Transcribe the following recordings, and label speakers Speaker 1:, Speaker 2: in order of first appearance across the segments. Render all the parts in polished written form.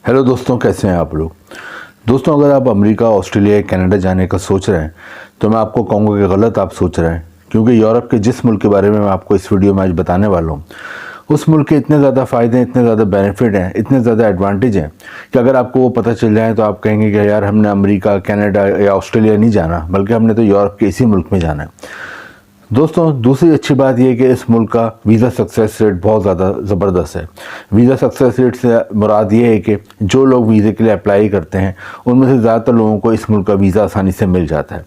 Speaker 1: Hello दोस्तों, कैसे हैं आप लोग। दोस्तों, अगर आप अमेरिका, ऑस्ट्रेलिया, कनाडा जाने का सोच रहे हैं तो मैं आपको कहूँगा कि गलत आप सोच रहे हैं, क्योंकि यूरोप के जिस मुल्क के बारे में मैं आपको इस वीडियो में आज बताने वाला हूँ, उस मुल्क के इतने ज़्यादा फ़ायदे हैं, इतने ज़्यादा बेनिफिट हैं, इतने ज़्यादा एडवांटेज हैं कि अगर आपको वो पता चल जाए तो आप कहेंगे कि यार हमने अमेरिका, कनाडा या ऑस्ट्रेलिया नहीं जाना, बल्कि हमने तो यूरोप के इसी मुल्क में जाना है। दोस्तों, दूसरी अच्छी बात यह है कि इस मुल्क का वीज़ा सक्सेस रेट बहुत ज़्यादा ज़बरदस्त है। वीज़ा सक्सेस रेट से मुराद ये है कि जो लोग वीज़े के लिए अप्लाई करते हैं उनमें से ज़्यादातर लोगों को इस मुल्क का वीज़ा आसानी से मिल जाता है।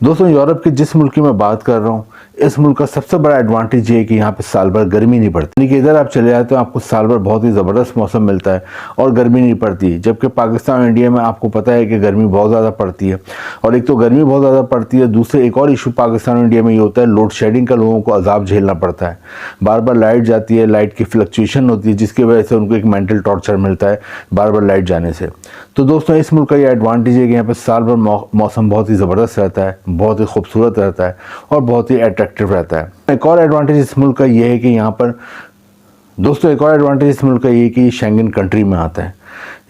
Speaker 1: दोस्तों, यूरोप के जिस मुल्क की मैं बात कर रहा हूँ, इस मुल्क का सबसे बड़ा एडवांटेज ये है कि यहाँ पे साल भर गर्मी नहीं पड़ती। यानी कि इधर आप चले जाते हो आपको साल भर बहुत ही ज़बरदस्त मौसम मिलता है और गर्मी नहीं पड़ती, जबकि पाकिस्तान और इंडिया में आपको पता है कि गर्मी बहुत ज़्यादा पड़ती है। और एक तो गर्मी बहुत ज़्यादा पड़ती है, दूसरे एक और इशू पाकिस्तान और इंडिया में ये होता है, लोड शेडिंग का लोगों को अजाब झेलना पड़ता है। बार बार लाइट जाती है, लाइट की फ्लक्चुएशन होती है, जिसकी वजह से उनको एक मेंटल टॉर्चर मिलता है बार बार लाइट जाने से। तो दोस्तों, इस मुल्क का ये एडवांटेज है कि यहाँ पर साल भर मौसम बहुत ही ज़बरदस्त रहता है, बहुत ही खूबसूरत रहता है और बहुत ही अट्रैक्टिव रहता है। एक और एडवांटेज इस मुल्क का ये है कि यहाँ पर दोस्तों एक और एडवांटेज इस मुल्क का ये है कि शेंगन कंट्री में आता है।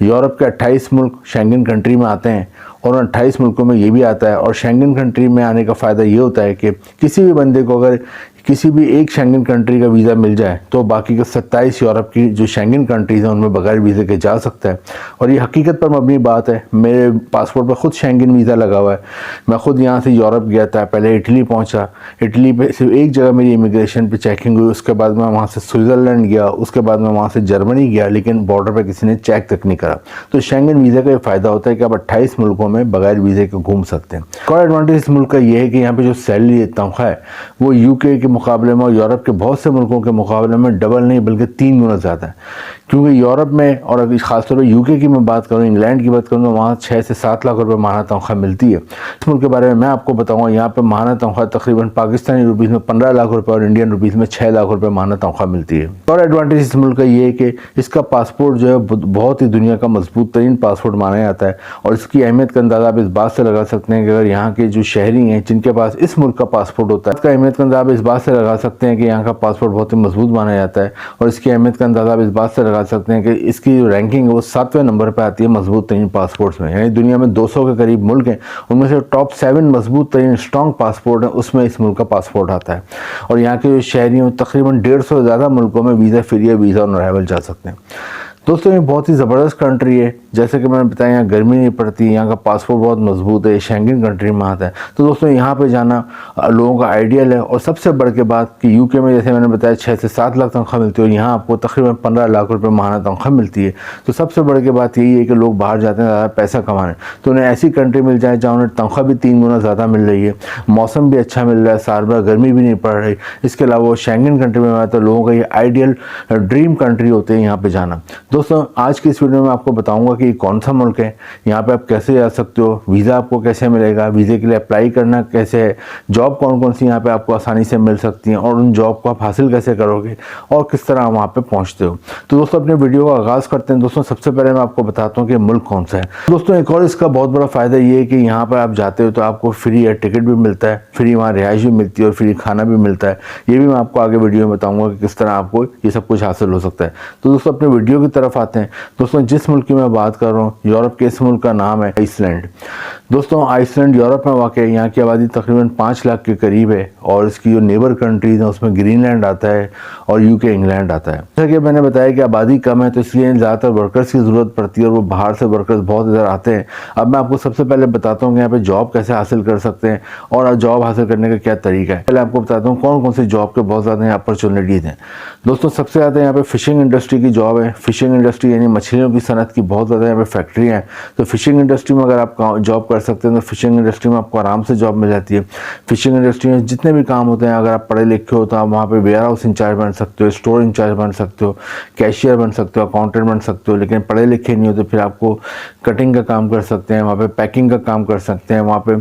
Speaker 1: यूरोप के 28 मुल्क शेंगन कंट्री में आते हैं और उन 28 मुल्कों में ये भी आता है। और शेंगन कंट्री में आने का फ़ायदा ये होता है कि किसी भी बंदे को अगर किसी भी एक शेंगन कंट्री का वीज़ा मिल जाए तो बाकी के 27 यूरोप की जो शेंगन कंट्रीज़ हैं उनमें बगैर वीज़े के जा सकता है। और ये हकीकत पर मबनी बात है। मेरे पासपोर्ट पर ख़ुद शेंगन वीज़ा लगा हुआ है। मैं ख़ुद यहाँ से यूरोप गया था, पहले इटली पहुँचा, इटली पे सिर्फ एक जगह मेरी इमिग्रेशन पे चेकिंग हुई, उसके बाद मैं वहाँ से स्विट्ज़रलैंड गया, उसके बाद मैं वहाँ से जर्मनी गया, लेकिन बॉर्डर पर किसी ने चेक तक नहीं करा। तो शेंगन वीज़ा का ये फ़ायदा होता है कि आप 28 मुल्कों में बगैर वीज़े के घूम सकते हैं। एक और एडवांटेज इस मुल्क का ये है कि यहाँ पे जो सैलरी तनख्वाह है वो यूके के मुकाबले में और यूरोप के बहुत से मुल्कों के मुकाबले में डबल नहीं बल्कि 3 गुना ज़्यादा है। क्योंकि यूरोप में और अभी खासतौर पर यूके की मैं बात करूँ, इंग्लैंड की बात करूँ, तो वहाँ 6 से 7 लाख रुपये माहाना तनख्वाह मिलती है। इस मुल्क के बारे में मैं आपको बताऊँगा, यहाँ पर माहाना तनख्वाह तकरीबन पाकिस्तानी रुपीज़ में 15 लाख रुपये और इंडियन रुपीज़ में 6 लाख रुपये माहाना तनख्वाह मिलती है। और एडवांटेज इस मुल्क का ये है कि इसका पासपोर्ट जो है बहुत ही दुनिया का मजबूत तरीन पासपोर्ट माना जाता है। और इसकी अहमियत का अंदाज़ा आप इस बात से लगा सकते हैं कि अगर यहाँ के जो शहरी हैं जिनके पास इस मुल्क का पासपोर्ट होता है, इसका अहमियत का अंदाज़ा आप इस बात से लगा सकते हैं कि यहाँ का पासपोर्ट बहुत ही मजबूत माना जाता है। और इसकी अहमियत का अंदाज़ा आप इस बात से लगा सकते हैं कि इसकी जो रैंकिंग है वो 7वें नंबर पर आती है मजबूत तरीन पासपोर्ट्स में। यानी दुनिया में 200 के करीब मुल्क हैं, उनमें से टॉप 7 मजबूत तरीन स्ट्रॉन्ग पासपोर्ट है, उसमें इस मुल्क का पासपोर्ट आता है। और यहाँ के जो शहरी हैं तकरीबन 150 से ज़्यादा मुल्कों में वीज़ा फ्री है, वीज़ा ऑन अराइवल जा सकते हैं। दोस्तों, ये बहुत ही ज़बरदस्त कंट्री है। जैसे कि मैंने बताया, यहाँ गर्मी नहीं पड़ती, यहाँ का पासपोर्ट बहुत मजबूत है, शेंगन कंट्री में आता है। तो दोस्तों, यहाँ पे जाना लोगों का आइडियल है। और सबसे बढ़ के बात कि यूके में जैसे मैंने बताया 6 से 7 लाख तनख्वाह मिलती है और यहाँ आपको तकरीबन 15 लाख रुपये माहाना तनख्वाह मिलती है। तो सबसे बढ़ के बात यही है कि लोग बाहर जाते हैं ज़्यादा पैसा कमाने, तो उन्हें ऐसी कंट्री मिल जाए जहाँ उन्हें तनख्वाह भी 3 गुना ज़्यादा मिल रही है, मौसम भी अच्छा मिल रहा है, साल भर गर्मी भी नहीं पड़ रही। इसके अलावा वो शेंगन कंट्री में आता है, लोगों का ये आइडियल ड्रीम कंट्री होते हैं यहाँ पर जाना। दोस्तों, आज की इस वीडियो में आपको बताऊंगा कि कौन सा मुल्क है, यहाँ पे आप कैसे जा सकते हो, वीज़ा आपको कैसे मिलेगा, वीज़े के लिए अप्लाई करना कैसे है, जॉब कौन कौन सी यहाँ पे आपको आसानी से मिल सकती हैं और उन जॉब को आप हासिल कैसे करोगे और किस तरह वहाँ पे पहुँचते हो। तो दोस्तों, अपने वीडियो का आगाज़ करते हैं। दोस्तों, सबसे पहले मैं आपको बताता हूँ कि मुल्क कौन सा है। दोस्तों, एक और इसका बहुत बड़ा फ़ायदा ये है कि यहाँ पर आप जाते हो तो आपको फ्री एयर टिकट भी मिलता है, फ्री वहाँ रिहाइश भी मिलती है और फ्री खाना भी मिलता है। ये भी मैं आपको आगे वीडियो में बताऊँगा कि किस तरह आपको ये सब कुछ हासिल हो सकता है। तो दोस्तों, अपने वीडियो की तरफ आते हैं। दोस्तों, जिस मुल्क की मैं बात कर रहा हूँ, यूरोप के इस मुल्क का नाम है आइसलैंड। दोस्तों, आइसलैंड यूरोप में वाक़ है। यहाँ की आबादी तकरीबन 5 लाख के करीब है और इसकी जो नेबर कंट्रीज़ हैं उसमें ग्रीनलैंड आता है और यूके इंग्लैंड आता है। जैसा कि मैंने बताया कि आबादी कम है तो इसलिए ज़्यादातर वर्कर्स की ज़रूरत पड़ती है और वो बाहर से वर्कर्स बहुत इधर आते हैं। अब मैं आपको सबसे पहले बताता हूँ कि यहाँ पर जॉब कैसे हासिल कर सकते हैं और जॉब हासिल करने का क्या तरीका है। पहले आपको बताता हूँ कौन कौन सी जॉब के बहुत ज़्यादा यहाँ अपॉर्चुनिटीज़ हैं। दोस्तों, सबसे ज़्यादा यहाँ पर फ़िशिंग इंडस्ट्री की जॉब है। फ़िशिंग इंडस्ट्री यानी मछलियों की सनत की बहुत ज़्यादा यहाँ पे फैक्ट्री हैं। तो फ़िशिंग इंडस्ट्री में अगर आप जॉब कर सकते हैं तो फ़िशिंग इंडस्ट्री में आपको आराम से जॉब मिल जाती है। फ़िशिंग इंडस्ट्री में जितने भी काम होते हैं, अगर आप पढ़े लिखे हो तो आप वहाँ पे वेयर हाउस इंचार्ज बन सकते हो, स्टोर इंचार्ज बन सकते हो, कैशियर बन सकते हो, अकाउंटेंट बन सकते हो। लेकिन पढ़े लिखे नहीं हो तो फिर आपको कटिंग का काम कर सकते हैं, वहाँ पर पैकिंग का काम कर सकते हैं, वहाँ पर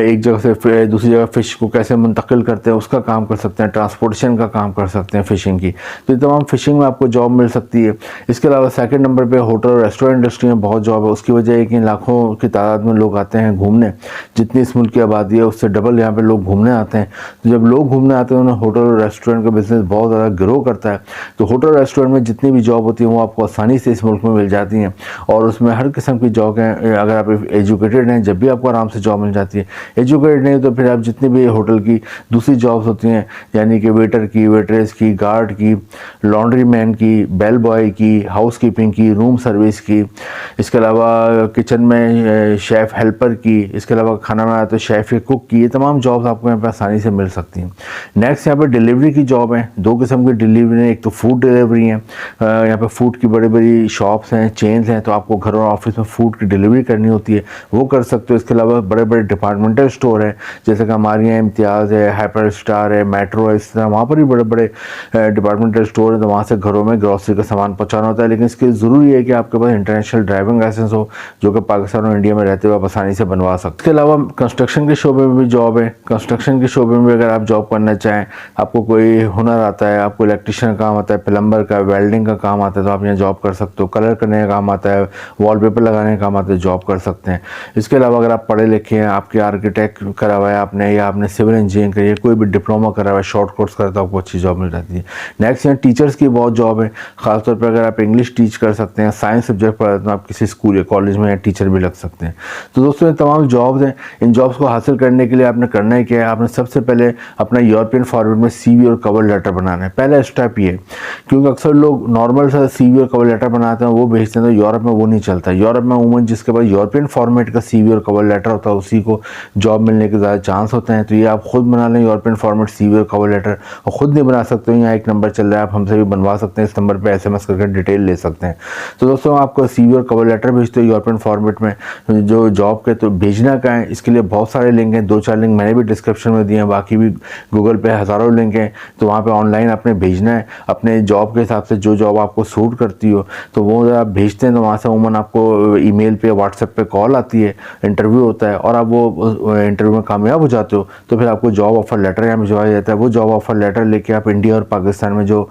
Speaker 1: एक जगह से दूसरी जगह फ़िश को कैसे मुंतकिल करते हैं उसका काम कर सकते हैं, ट्रांसपोर्टेशन का काम कर सकते हैं फ़िशिंग की। तो तमाम फ़िशिंग में आपको जॉब मिल सकती है। इसके अलावा सेकंड नंबर पे होटल और रेस्टोरेंट इंडस्ट्री में बहुत जॉब है। उसकी वजह है कि लाखों की तादाद में लोग आते हैं घूमने, जितनी इस मुल्क की आबादी है उससे डबल यहाँ पे लोग घूमने आते हैं। तो जब लोग घूमने आते हैं उन्हें होटल और रेस्टोरेंट का बिजनेस बहुत ज़्यादा ग्रो करता है। तो होटल रेस्टोरेंट में जितनी भी जॉब होती है वो आपको आसानी से इस मुल्क में मिल जाती हैं और उसमें हर किस्म की जॉब है। अगर आप एजुकेटेड हैं जब भी आपको आराम से जॉब मिल जाती है, एजुकेटेड नहीं तो फिर आप जितनी भी होटल की दूसरी जॉब्स होती हैं यानी कि वेटर की, वेटरेस की, गार्ड की, लॉन्ड्री मैन की, बेल बॉय की, हाउस कीपिंग की, रूम सर्विस की, इसके अलावा किचन में शेफ़ हेल्पर की, इसके अलावा खाना बनाया तो शेफ़ कुक की, ये तमाम जॉब्स आपको यहाँ पर आसानी से मिल सकती हैं। नेक्स्ट यहाँ पर डिलीवरी की जॉब है। दो किस्म की डिलीवरी है, एक तो फूड डिलीवरी है, यहाँ पे फूड की बड़ी बड़ी शॉप्स हैं, चेन्स हैं, तो आपको घर और ऑफिस में फूड की डिलीवरी करनी होती है, वो कर सकते हो। इसके अलावा बड़े बड़े डिपार्टमेंटल स्टोर है जैसे कि हमारे यहाँ इम्तियाज़ है, हाइपर स्टार है, मेट्रो है, इस तरह वहाँ पर भी बड़े बड़े डिपार्टमेंटल स्टोर है, तो वहाँ से घरों में ग्रॉसरी का सामान पहुँचाना होता है। लेकिन इसके ज़रूरी है कि आपके पास इंटरनेशनल ड्राइविंग लाइसेंस हो जो कि पाकिस्तान और इंडिया में रहते हुए आप आसानी से बनवा सकते हैं। इसके अलावा कंस्ट्रक्शन के शोबे में भी जॉब है। कंस्ट्रक्शन के शोबे में अगर आप जॉब करना चाहें, आपको कोई हुनर आता है, आपको इलेक्ट्रिशियन का काम आता है, प्लम्बर का, वेल्डिंग का काम आता है, तो आप यहाँ जॉब कर सकते हो। कलर करने का काम आता है, वॉलपेपर लगाने का काम आता है, जॉब कर सकते हैं। इसके अलावा अगर आप पढ़े लिखे हैं, आपके आर्किटेक्ट करा हुआ है आपने या आपने सिविल इंजीनियरिंग करी है, कोई भी डिप्लोमा करा हुआ है, शॉर्ट कोर्स करा, तो आपको अच्छी जॉब मिल जाती है। नेक्स्ट यहाँ टीचर्स की बहुत जॉब है, खासतौर पर अगर आप इंग्लिश टीच कर सकते हैं, साइंस सब्जेक्ट पढ़ाते हैं, आप किसी स्कूल या कॉलेज में या टीचर भी लग सकते हैं। तो दोस्तों ये तमाम जॉब्स हैं। इन जॉब्स को हासिल करने के लिए आपने करना है क्या है, आपने सबसे पहले अपना यूरोपियन फॉर्मेट में CV और कवर लेटर बनाना है। पहला स्टेप ये, क्योंकि अक्सर लोग नॉर्मल सा CV और कवर लेटर बनाते हैं, वो भेजते हैं, तो यूरोप में वो नहीं चलता। यूरोप में उमूमन जिसके पास यूरोपियन फॉर्मेट का CV और कवर लेटर होता है उसी को जॉब मिलने के ज़्यादा चांस होते हैं। तो ये आप खुद बना लें यूरोपियन फॉर्मेट CV और कवर लेटर, और ख़ुद नहीं बना सकते हो, यहाँ एक नंबर चल रहा है, आप हमसे भी बनवा सकते हैं, इस नंबर पर SMS करके डिटेल ले सकते हैं। तो दोस्तों आपको CV और कवर लेटर भेजते हो यूरोपियन फॉर्मेट में जो जॉब के, तो भेजना का है इसके लिए बहुत सारे लिंक हैं, 2-4 लिंक मैंने भी डिस्क्रिप्शन में दिए हैं, बाकी भी गूगल पे हज़ारों लिंक हैं। तो वहाँ पे ऑनलाइन आपने भेजना है अपने जॉब के हिसाब से, जो जॉब आपको सूट करती हो तो वो आप भेजते हैं। तो वहाँ से उमूमन आपको ईमेल पे, व्हाट्सएप पे कॉल आती है, इंटरव्यू होता है, और आप वो इंटरव्यू में कामयाब हो जाते हो तो फिर आपको जॉब ऑफ़र लेटर यहाँ भिजवाया जाता है। वो जॉब ऑफ़र लेटर लेके आप इंडिया और पाकिस्तान में जो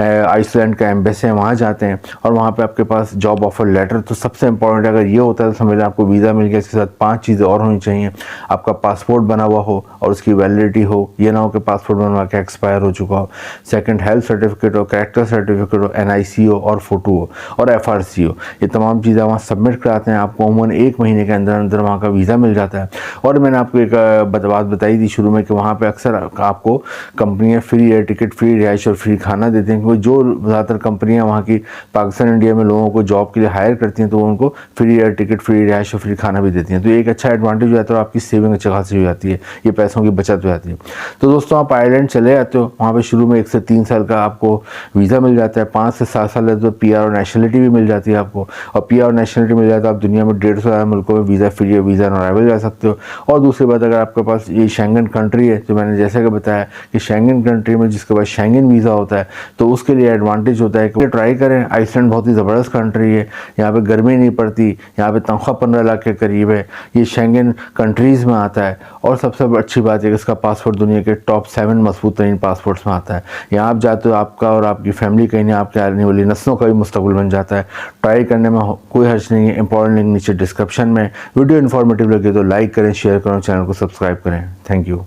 Speaker 1: आइसलैंड का एम्बेसी है वहाँ जाते हैं, और वहाँ पर आपके पास जॉब ऑफ़र लेटर, तो सबसे इंपॉर्टेंट अगर ये होता है तो समझ लें आपको वीज़ा मिल गया। इसके साथ 5 चीज़ें और होनी चाहिए, आपका पासपोर्ट बना हुआ हो और उसकी वैलिडिटी हो, ये ना हो कि पासपोर्ट बनवा के एक्सपायर हो चुका हो। सेकंड, हेल्थ सर्टिफिकेट हो, कैरेक्टर सर्टिफिकेट हो, NIC हो और फ़ोटो हो और FRC हो। ये तमाम चीज़ें वहाँ सबमिट कराते हैं, आपको उमूमन 1 महीने के अंदर अंदर वहाँ का वीज़ा मिल जाता है। और मैंने आपको एक बात बताई थी शुरू में कि वहाँ पर अक्सर आपको कंपनियाँ फ्री एयर टिकट, फ्री रिहाइश और फ्री खाना देती हैं, क्योंकि जो ज़्यादातर कंपनियाँ वहाँ की पाकिस्तान इंडिया में लोगों को जॉब के लिए हायर करती हैं तो उनको फ्री एयर टिकट, फ्री रिहाइश और फ्री खाना भी देती हैं। तो एक अच्छा एडवांटेज हो जाता है और आपकी सेविंग अच्छी खासी हो जाती है, ये पैसों की बचत हो जाती है। तो दोस्तों आप आयरलैंड चले जाते हो, वहाँ पे शुरू में 1 से 3 साल का आपको वीज़ा मिल जाता है, 5 से 7 साल तो PR और नेशनलिटी भी मिल जाती है आपको, और PR और नेशनलिटी मिल जाता है, आप दुनिया में 150 ज़्यादा मुल्कों में वीज़ा फ्री है, वीज़ा ऑन अराइवल जा सकते हो। और दूसरी बात, अगर आपके पास ये शेंगन कंट्री है, तो मैंने जैसे कि बताया कि शेंगन कंट्री में जिसके पास शेंगन वीज़ा होता है तो उसके लिए एडवांटेज होता है कि ट्राई करें। आइसलैंड बहुत ही ज़बरदस्त कंट्री है, यहाँ पर गर्मी नहीं पड़ती, यहाँ पर तनख्वाह 15 लाख के करीब है, ये शेंगन कंट्रीज़ में आता है। और सबसे अच्छी बात है कि इसका पासपोर्ट दुनिया के टॉप 7 मजबूत तरीन पासपोर्ट्स में आता है। यहाँ आप जाते हो, आपका और आपकी फैमिली कहीं नहीं, आपके आने वाली नस्लों का भी मुस्तकबिल बन जाता है। ट्राई करने में कोई हर्ज नहीं है। इंपॉर्टेंट लिंक नीचे डिस्क्रिप्शन में। वीडियो इन्फॉर्मेटिव लगे तो लाइक करें, शेयर करें, चैनल को सब्सक्राइब करें। Thank you.